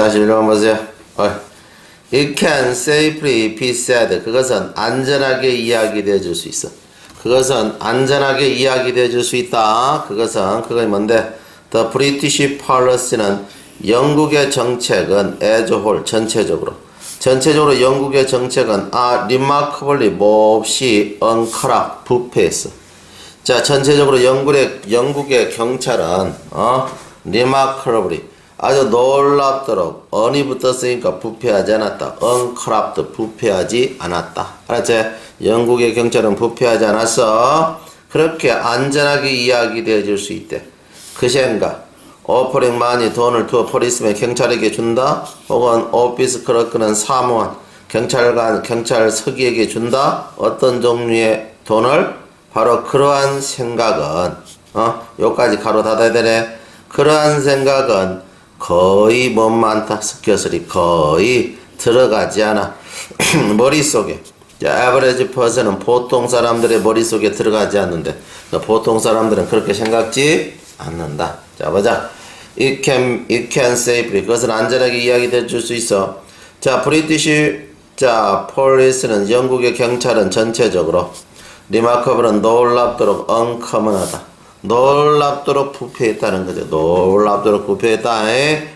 다시 읽어보세요. It can safely be said. 그것은 안전하게 이야기되어 줄 수 있어. 그것은 안전하게 이야기되어 줄 수 있다. 그건 뭔데? The British policy는 영국의 정책은 as a whole, 전체적으로 영국의 정책은 remarkably 몹시 uncorrupt, 부패했어. 자, 전체적으로 영국의 경찰은 remarkably 아주 놀랍도록 on이 붙었으니까 부패하지 않았다. uncorrupt, 부패하지 않았다. 알았지? 영국의 경찰은 부패하지 않았어. 그렇게 안전하게 이야기되어 줄 수 있대. 그 생각. offering 많이 돈을 to policeman 경찰에게 준다. 혹은 office clerk는 사무원 경찰 서기에게 준다. 어떤 종류의 돈을? 바로 그러한 생각은 요까지 가로 닫아야 되네. 그러한 생각은 거의 많다. 스켜슬이 거의 들어가지 않아. 머릿속에. 자, average person은 보통 사람들의 머릿속에 들어가지 않는데 보통 사람들은 그렇게 생각지 않는다. 자, 보자. It can safely. 그것은 안전하게 이야기해 줄 수 있어. 자, police는 영국의 경찰은 전체적으로 remarkable은 놀랍도록 uncommon하다. 놀랍도록 부패했다는 거죠. 놀랍도록 부패했다.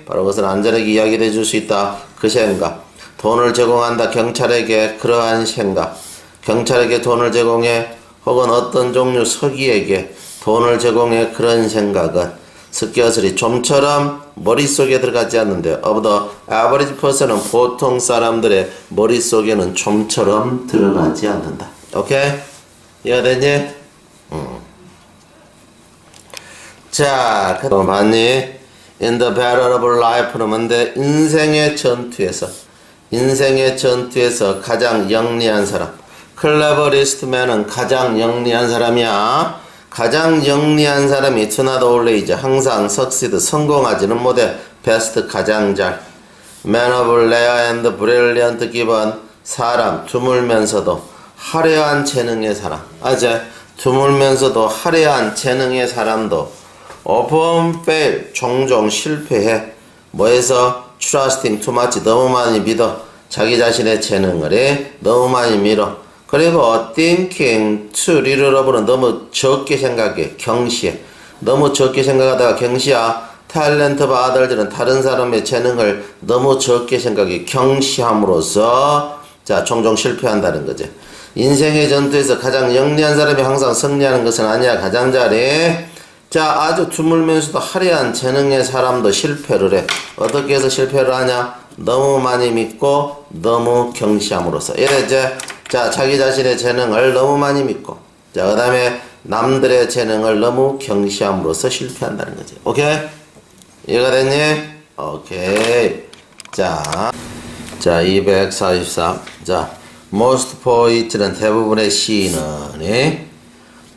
바로 그것은 안전하게 이야기해 줄 수 있다. 그 생각. 돈을 제공한다. 경찰에게 그러한 생각. 경찰에게 돈을 제공해 혹은 어떤 종류 서기에게 돈을 제공해 그런 생각은 스키어슬이 좀처럼 머릿속에 들어가지 않는데 of the average person은 보통 사람들의 머릿속에는 좀처럼 들어가지 않는다. 오케이? 이해됐니? 자, 그럼 봤니? In the battle of life는 뭔데? 인생의 전투에서 가장 영리한 사람. cleverest man은 가장 영리한 사람이야. 가장 영리한 사람이 투나드 올레이즈 항상 succeed 성공하지는 못해. best 가장 잘. man of rare and brilliant given 사람 드물면서도 화려한 재능의 사람. 아재 드물면서도 화려한 재능의 사람도 often fail 종종 실패해. 뭐해서? trusting too much 너무 많이 믿어. 자기 자신의 재능을 너무 많이 믿어. 그리고 thinking too little of는 너무 적게 생각해. 경시해. 너무 적게 생각하다가 경시야. talent of others는 다른 사람의 재능을 너무 적게 생각해. 경시함으로써 자 종종 실패한다는 거지. 인생의 전투에서 가장 영리한 사람이 항상 승리하는 것은 아니야. 가장 잘해. 자, 아주 드물면서도 화려한 재능의 사람도 실패를 해. 어떻게 해서 실패를 하냐? 너무 많이 믿고 너무 경시함으로써. 이제 자, 자기 자신의 재능을 너무 많이 믿고 자, 그 다음에 남들의 재능을 너무 경시함으로써 실패한다는 거지. 오케이? 이해가 됐니? 오케이. 자, 243. 자, most poets는 대부분의 시인은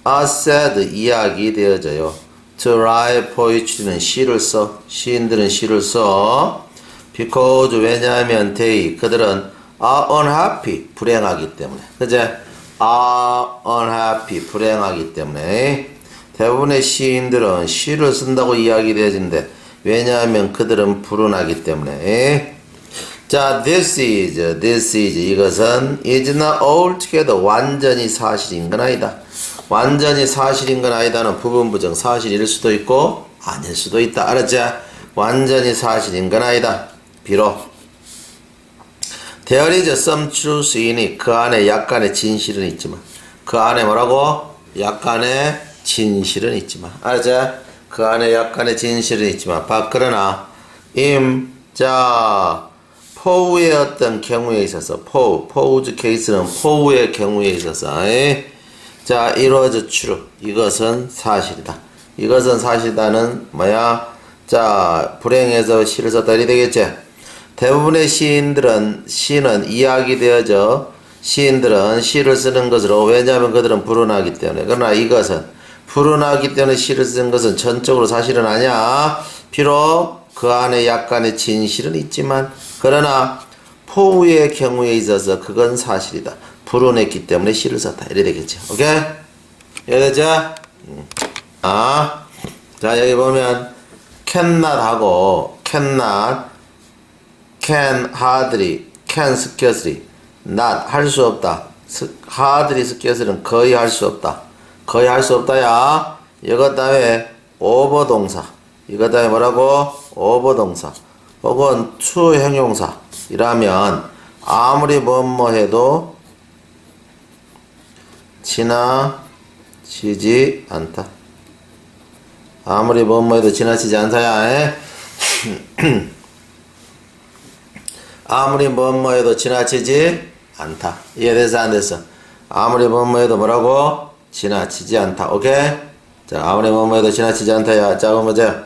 are said 이야기 되어져요. to write poetry는 시를 써. 시인들은 시를 써. because 왜냐하면 그들은 are unhappy 불행하기 때문에. 그제? are unhappy 불행하기 때문에 대부분의 시인들은 시를 쓴다고 이야기 되어지는데 왜냐하면 그들은 불운하기 때문에. 자, this is 이것은 is not altogether 완전히 사실인 건 아니다. 완전히 사실인 건 아니다는 부분부정 사실일 수도 있고 아닐 수도 있다. 알았지? 완전히 사실인 건 아니다. 비록 There is some truth in it. 그 안에 약간의 진실은 있지만 그 안에 뭐라고? 약간의 진실은 있지만 알았지? 그 안에 약간의 진실은 있지만 그러나 자 포우의 어떤 경우에 있어서 포우즈 케이스는 포우의 경우에 있어서 자 이루어져 true 이것은 사실이다. 이것은 사실이다는 뭐야? 자 불행해서 시를 썼다 이 되겠지? 대부분의 시는 이야기되어져 시인들은 시를 쓰는 것으로 왜냐하면 그들은 불운하기 때문에. 그러나 이것은 불운하기 때문에 시를 쓰는 것은 전적으로 사실은 아니야. 비록 그 안에 약간의 진실은 있지만 그러나 포우의 경우에 있어서 그건 사실이다. 불운했기 때문에 시를 썼다. 이래 되겠죠. 오케이? 이해되죠? 자 여기 보면 cannot 하고 cannot can hardly, can scarcely, not 할 수 없다. hardly scarcely는 거의 할 수 없다. 거의 할 수 없다야. 이것 다음에 over 동사. 이것 다음에 뭐라고? over 동사. 혹은 to 형용사. 이라면 아무리 뭐뭐 해도 지나치지 않다. 아무리 뭐뭐 해도 지나치지 않다야. 아무리 뭐뭐 해도 지나치지 않다. 이해돼서 안 됐어? 아무리 뭐뭐 해도 뭐라고? 지나치지 않다. 오케이? 자, 아무리 뭐뭐 해도 지나치지 않다야. 자, 그럼 보자.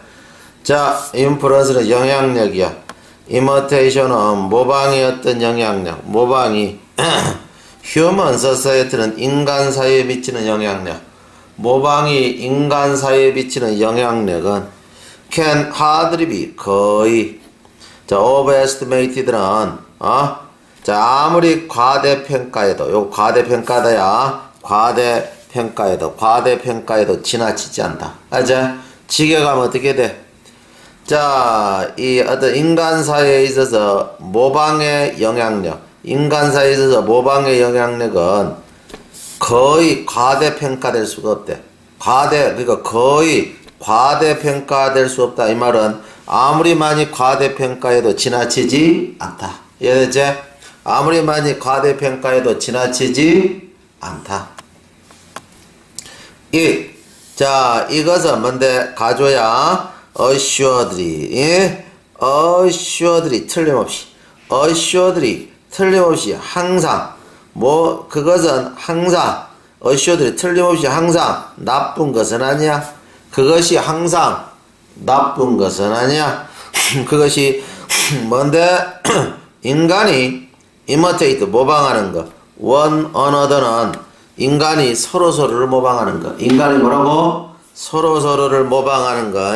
자, 인플루언스는 영향력이야. 이머테이션은 모방이 어떤 영향력. 모방이 휴먼 서사이어티는 인간 사회에 미치는 영향력. 모방이 인간 사회에 미치는 영향력은 can hardly be 거의. 자, overestimated는 자, 아무리 과대평가해도 요 과대평가다야. 과대평가해도 지나치지 않다. 아자, 지게 가면 어떻게 돼? 자, 이 어떤 인간 사회에 있어서 모방의 영향력, 인간 사회에 있어서 모방의 영향력은 거의 과대평가될 수가 없대. 그러니까 거의 과대평가될 수 없다. 이 말은 아무리 많이 과대평가해도 지나치지 않다. 이해됐지? 아무리 많이 과대평가해도 지나치지 않다. 자, 이것은 뭔데? 가줘야 assuredly, assuredly 틀림없이, assuredly 틀림없이 항상, 그것은 항상, assuredly 틀림없이 항상 나쁜 것은 아니야. 그것이 항상 나쁜 것은 아니야. 그것이 뭔데? 인간이 imitate 모방하는 거, one another는 인간이 서로를 모방하는 거. 인간이 뭐라고? 서로를 모방하는 거.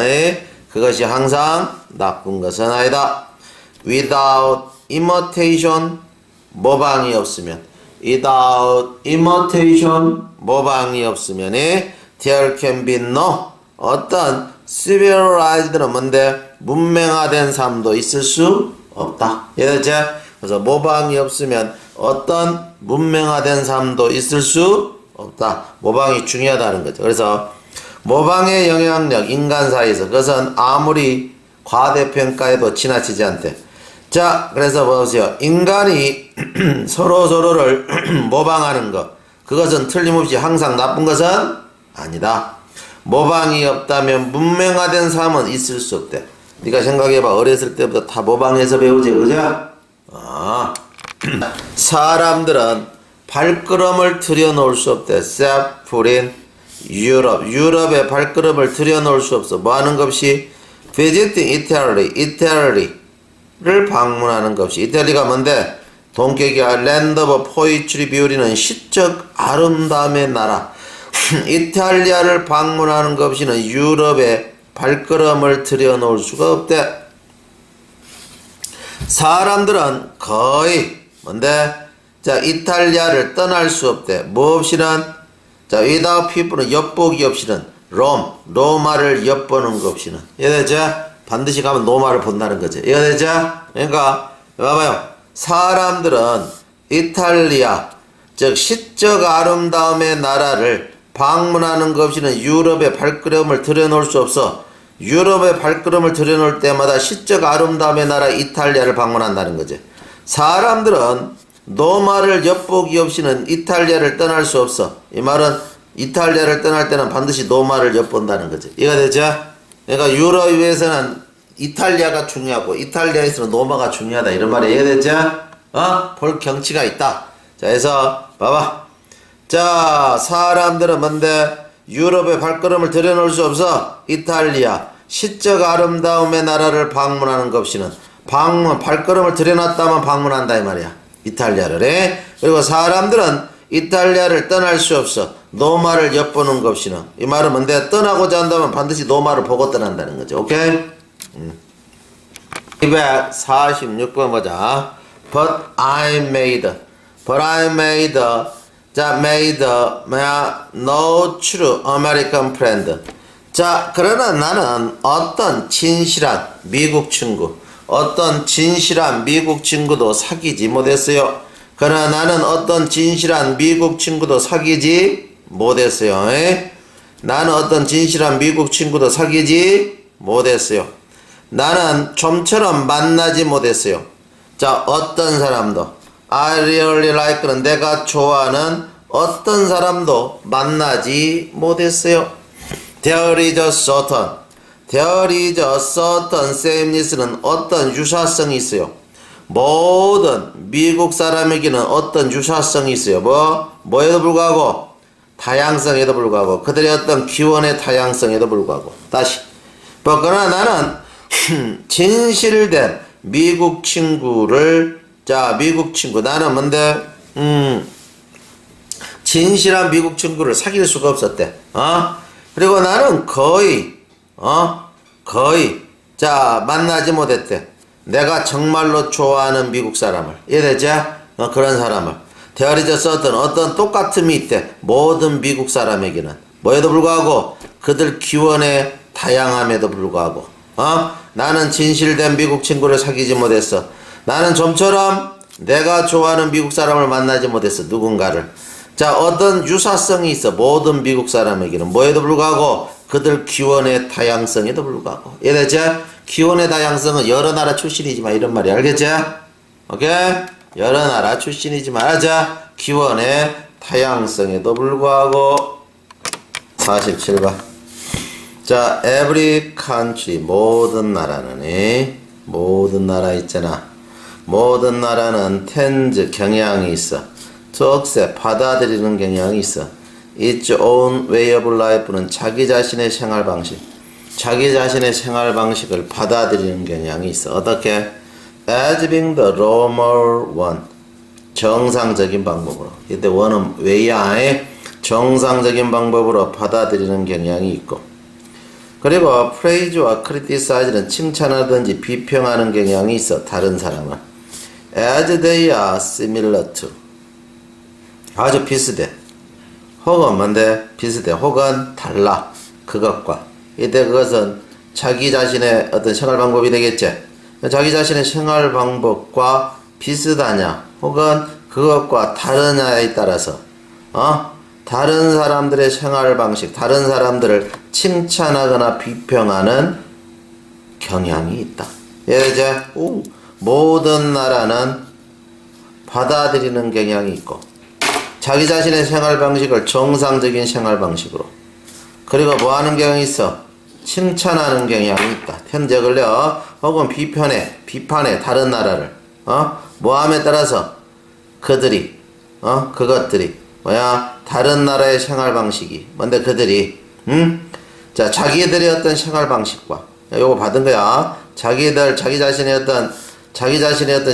그것이 항상 나쁜 것은 아니다. Without imitation, 모방이 없으면. Without imitation, 모방이 없으면 there can be no 어떤 civilized는 뭔데? 문명화된 삶도 있을 수 없다. 이해됐지? 그래서 모방이 없으면 어떤 문명화된 삶도 있을 수 없다. 모방이 중요하다는 거죠. 그래서 모방의 영향력, 인간 사이에서 그것은 아무리 과대평가해도 지나치지 않대. 자, 그래서 보세요. 인간이 서로를 모방하는 것, 그것은 틀림없이 항상 나쁜 것은 아니다. 모방이 없다면 문명화된 삶은 있을 수 없대. 네가 생각해봐. 어렸을 때부터 다 모방해서 배우지, 그죠? 사람들은 발걸음을 들여놓을 수 없대. except 유럽의 발걸음을 들여놓을 수 없어. 뭐 하는 것이? visiting 이태리를 방문하는 것이. 이태리가 뭔데? 동격이야. land of poetry beauty는 시적 아름다움의 나라. 이탈리아를 방문하는 것이는 유럽의 발걸음을 들여놓을 수가 없대. 사람들은 거의 뭔데? 자, 이탈리아를 떠날 수 없대. 뭐 없이는? 자, without people는 엿보기 없이는 로마를 엿보는 것 없이는. 이해되죠? 반드시 가면 로마를 본다는 거지. 이해되죠? 그러니까 봐봐요. 사람들은 이탈리아, 즉 시적 아름다움의 나라를 방문하는 것 없이는 유럽의 발걸음을 들여놓을 수 없어. 유럽의 발걸음을 들여놓을 때마다 시적 아름다움의 나라 이탈리아를 방문한다는 거지. 사람들은 로마를 엿보기 없이는 이탈리아를 떠날 수 없어. 이 말은 이탈리아를 떠날 때는 반드시 로마를 엿본다는 거지. 이해가 되죠? 그러니까 유럽에서는 이탈리아가 중요하고 이탈리아에서는 로마가 중요하다. 이런 말이 이해되죠? 볼 경치가 있다. 자, 그래서 봐봐. 자, 사람들은 뭔데? 유럽의 발걸음을 들여놓을 수 없어. 이탈리아 시적 아름다움의 나라를 방문하는 것 없이는 발걸음을 들여놨다면 방문한다 이 말이야. 이탈리아를 해. 그리고 사람들은 이탈리아를 떠날 수 없어. 로마를 엿보는 것 없이는. 이 말은 뭔데? 떠나고자 한다면 반드시 로마를 보고 떠난다는 거죠. 오케이? 246번 보자. But I made 자, made no true American friend. 자, 그러나 나는 어떤 진실한 미국 친구, 어떤 진실한 미국 친구도 사귀지 못했어요. 그러나 나는 어떤 진실한 미국 친구도 사귀지 못했어요. 에? 나는 어떤 진실한 미국 친구도 사귀지 못했어요. 나는 좀처럼 만나지 못했어요. 자, 어떤 사람도 I really like는 내가 좋아하는 어떤 사람도 만나지 못했어요. There is a certain sameness는 어떤 유사성이 있어요. 모든 미국 사람에게는 어떤 유사성이 있어요. 뭐에도 불구하고 다양성에도 불구하고 그들의 어떤 기원의 다양성에도 불구하고 다시 그러나 나는 진실된 미국 친구를 미국 친구 나는 뭔데 진실한 미국 친구를 사귈 수가 없었대. 그리고 나는 거의 만나지 못했대. 내가 정말로 좋아하는 미국 사람을 이해되죠? 그런 사람을 대어리졌었던 어떤 똑같음이 있대. 모든 미국 사람에게는 뭐에도 불구하고 그들 기원의 다양함에도 불구하고 나는 진실된 미국 친구를 사귀지 못했어. 나는 좀처럼 내가 좋아하는 미국 사람을 만나지 못했어. 누군가를. 자, 어떤 유사성이 있어. 모든 미국 사람에게는 뭐에도 불구하고 그들 기원의 다양성에도 불구하고 이해되죠? 기원의 다양성은 여러 나라 출신이지만 이런 말이 알겠죠? 오케이? 여러 나라 출신이지만 알자. 기원의 다양성에도 불구하고 47번 자, every country 모든 나라는 모든 나라 있잖아. 모든 나라는 tends 경향이 있어. to accept 받아들이는 경향이 있어. its own way of life는 자기 자신의 생활 방식. 자기 자신의 생활 방식을 받아들이는 경향이 있어. 어떻게? as being the normal one. 정상적인 방법으로. 이때 원은 왜야의 정상적인 방법으로 받아들이는 경향이 있고. 그리고 praise와 criticize는 칭찬하든지 비평하는 경향이 있어. 다른 사람을. as they are similar to. 아주 비슷해. 혹은 뭔데? 비슷해. 혹은 달라. 그것과. 이때 그것은 자기 자신의 어떤 생활 방법이 되겠지. 자기 자신의 생활 방법과 비슷하냐 혹은 그것과 다르냐에 따라서 다른 사람들의 생활 방식, 다른 사람들을 칭찬하거나 비평하는 경향이 있다. 이제 모든 나라는 받아들이는 경향이 있고 자기 자신의 생활 방식을 정상적인 생활 방식으로 그리고 뭐 하는 경향이 있어? 칭찬하는 경향이 있다. 현재 걸려 혹은 비판해 다른 나라를 뭐함에 따라서 그것들이 다른 나라의 생활 방식이 뭔데 그들이 자 자기들의 어떤 생활 방식과 요거 받은 거야. 자기 자신의 어떤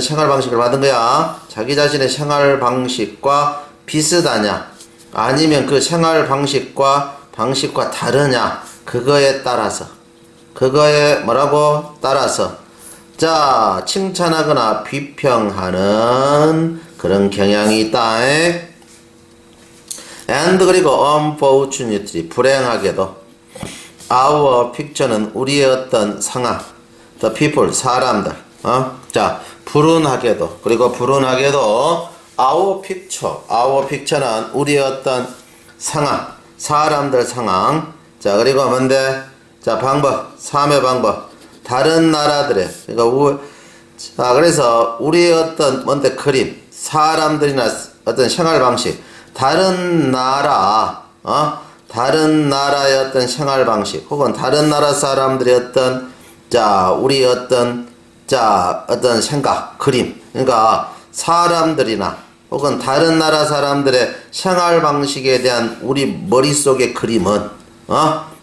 생활 방식을 받은 거야. 자기 자신의 생활 방식과 비슷하냐 아니면 그 생활 방식과 다르냐 그거에 따라서 따라서 자 칭찬하거나 비평하는 그런 경향이 있다. and 그리고 unfortunately 불행하게도 our picture는 우리의 어떤 상황 the people 사람들 자 불운하게도 our picture는 우리의 어떤 상황 사람들 상황 자 그리고 뭔데 자 방법 삶의 방법 다른 나라들의 자 그래서 우리의 어떤 뭔데 그림 사람들이나 어떤 생활 방식 다른 나라의 어떤 생활 방식 혹은 다른 나라 사람들의 어떤 우리 어떤 생각 그림 그러니까 사람들이나 혹은 다른 나라 사람들의 생활 방식에 대한 우리 머릿속의 그림은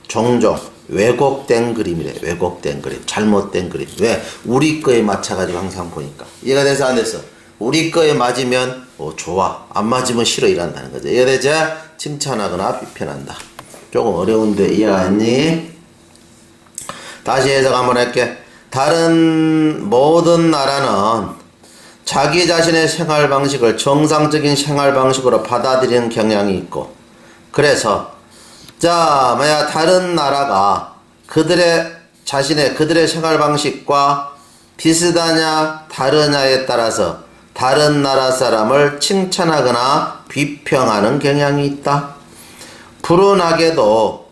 종종 왜곡된 그림이래. 왜곡된 그림 잘못된 그림. 왜? 우리 거에 맞춰가지고 항상 보니까 이해가 돼서 안 됐어. 우리 거에 맞으면 좋아 안 맞으면 싫어 이란다는 거죠. 이해가 되죠? 칭찬하거나 비판한다. 조금 어려운데 이해가 됐니? 다시 해석 한번 할게. 모든 나라는 자기 자신의 생활 방식을 정상적인 생활 방식으로 받아들이는 경향이 있고 그래서 다른 나라가 그들의 생활 방식과 비슷하냐 다르냐에 따라서 다른 나라 사람을 칭찬하거나 비평하는 경향이 있다. 불운하게도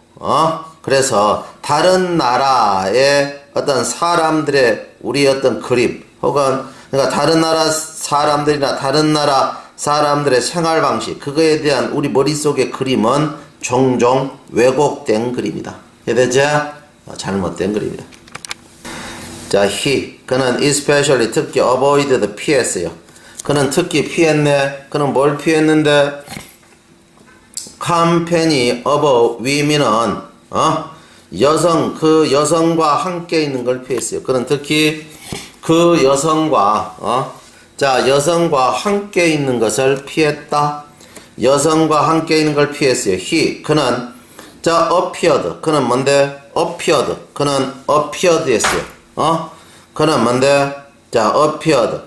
그래서 다른 나라의 어떤 사람들의 우리 어떤 그림 혹은 그러니까 다른 나라 사람들이나 다른 나라 사람들의 생활 방식 그거에 대한 우리 머릿속의 그림은 종종 왜곡된 그림이다. 이해되죠? 잘못된 그림이다. 자, 그는 especially 특히 avoided 피했어요. 그는 특히 피했네. 그는 뭘 피했는데? company of women은 그 여성과 함께 있는 걸 피했어요. 그는 특히 그 여성과 여성과 함께 있는 것을 피했다. 여성과 함께 있는 걸 피했어요. 그는 appeared. 그는 뭔데? appeared. 그는 appeared 했어요. 그는 뭔데? appeared.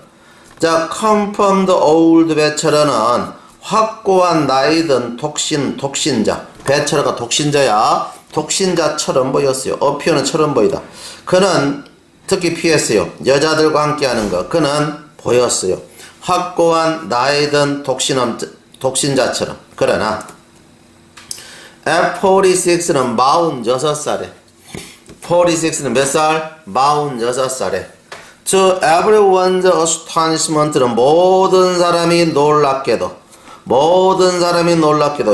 confirmed old bachelor는 확고한 나이 든 독신자. bachelor가 독신자야. 독신자처럼 보였어요. appear는 처럼 보이다. 그는 특히 피했어요. 여자들과 함께 하는 거. 그는 보였어요. 확고한 나이 든 독신자처럼. 그러나 F46는 46살에 46는 몇 살? 46살에 To everyone's astonishment는 모든 사람이 놀랍게도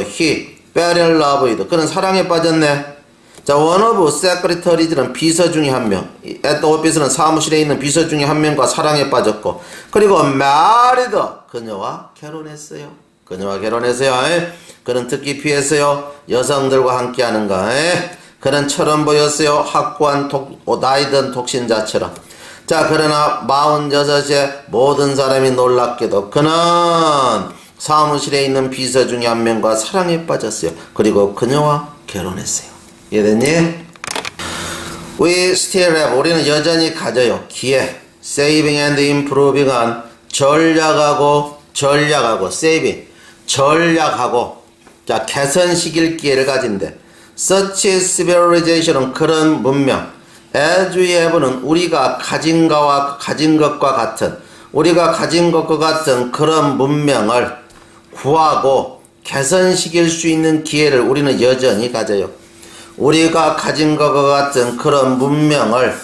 he fell in love with 그는 사랑에 빠졌네. one of secretaries는 비서 중에 한 명 at the office는 사무실에 있는 비서 중에 한 명과 사랑에 빠졌고 그리고 married 그녀와 결혼했어요. 그는 특히 피했어요. 여성들과 함께 하는 거. 그는 처럼 보였어요. 확고한 나이든 독신자처럼. 그러나 46에 모든 사람이 놀랍게도 그는 사무실에 있는 비서 중에 한 명과 사랑에 빠졌어요. 그리고 그녀와 결혼했어요. 이해됐니? We still have 우리는 여전히 가져요. 기회. Saving and improving은 전략하고 saving 전략하고 개선시킬 기회를 가진대. Such civilization은 그런 문명. As we have는 우리가 가진 것과 같은 그런 문명을 구하고 개선시킬 수 있는 기회를 우리는 여전히 가져요. 우리가 가진 것과 같은 그런 문명을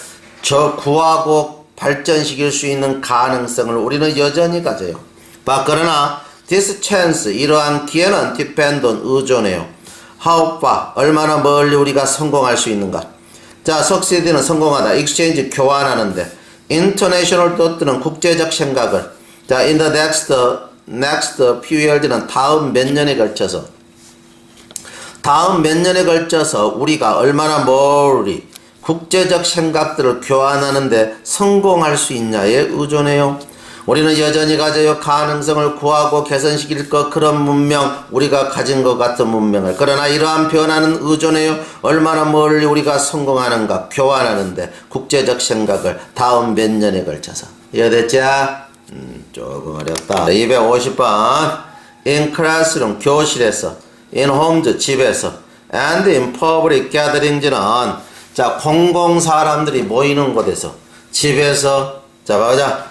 구하고 발전시킬 수 있는 가능성을 우리는 여전히 가져요. 그러나 this chance 이러한 기회는 depend on 의존해요. how far 얼마나 멀리 우리가 성공할 수 있는가. succeed는 성공하다. exchange 교환하는데 international thought는 국제적 생각을 in the next few years는 다음 몇 년에 걸쳐서 우리가 얼마나 멀리 국제적 생각들을 교환하는데 성공할 수 있냐에 의존해요. 우리는 여전히 가져요. 가능성을 구하고 개선시킬 것 그런 문명 우리가 가진 것 같은 문명을. 그러나 이러한 변화는 의존해요. 얼마나 멀리 우리가 성공하는가 교환하는데 국제적 생각을 다음 몇 년에 걸쳐서. 이해됐죠? 조금 어렵다. 250번 In classroom 교실에서 In homes 집에서 And in public gatherings 공공 사람들이 모이는 곳에서 집에서 보자.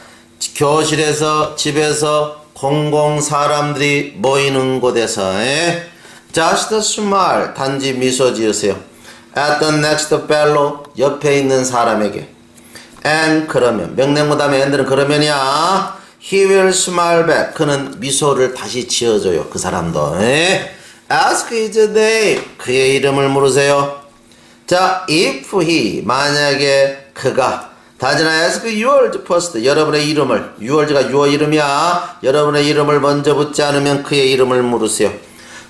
교실에서 집에서 공공 사람들이 모이는 곳에서 Just smile 단지 미소 지으세요. At the next fellow 옆에 있는 사람에게 And 그러면 명령무다음에 and는 그러면이야. He will smile back 그는 미소를 다시 지어줘요. 그 사람도 Ask his name 그의 이름을 물으세요. if he 만약에 그가 다지나 ask yours first 여러분의 이름을 your's가 your 이름이야. 여러분의 이름을 먼저 묻지 않으면 그의 이름을 물으세요.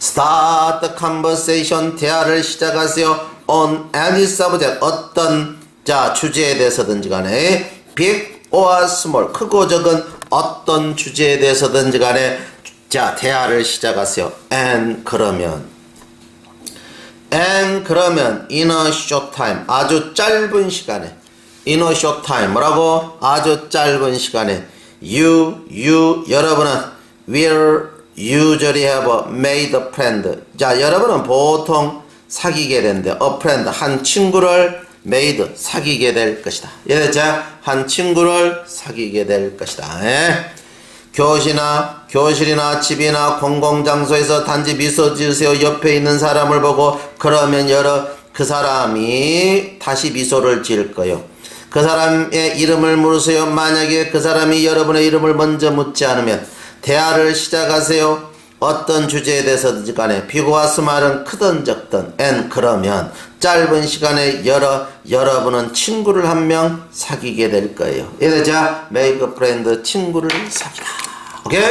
Start the conversation 대화를 시작하세요. On any subject 어떤 주제에 대해서든지 간에 big or small 크고 적은 어떤 주제에 대해서든지 간에 대화를 시작하세요. And 그러면 in a short time 아주 짧은 시간에 in a short time 뭐라고? 아주 짧은 시간에 여러분은 will usually have made a friend 여러분은 보통 사귀게 된대. a friend 한 친구를 made 사귀게 될 것이다. 이해됐죠? 한 친구를 사귀게 될 것이다. 예? 교실이나 집이나 공공장소에서 단지 미소 지으세요. 옆에 있는 사람을 보고 그러면 그 사람이 다시 미소를 지을 거예요. 그 사람의 이름을 물으세요. 만약에 그 사람이 여러분의 이름을 먼저 묻지 않으면 대화를 시작하세요. 어떤 주제에 대해서든지 간에 비교와 스마일은 크든 적든 그러면 짧은 시간에 여러분은 친구를 한 명 사귀게 될 거예요. 이래자 make a friend 친구를 사귀다. 오케이?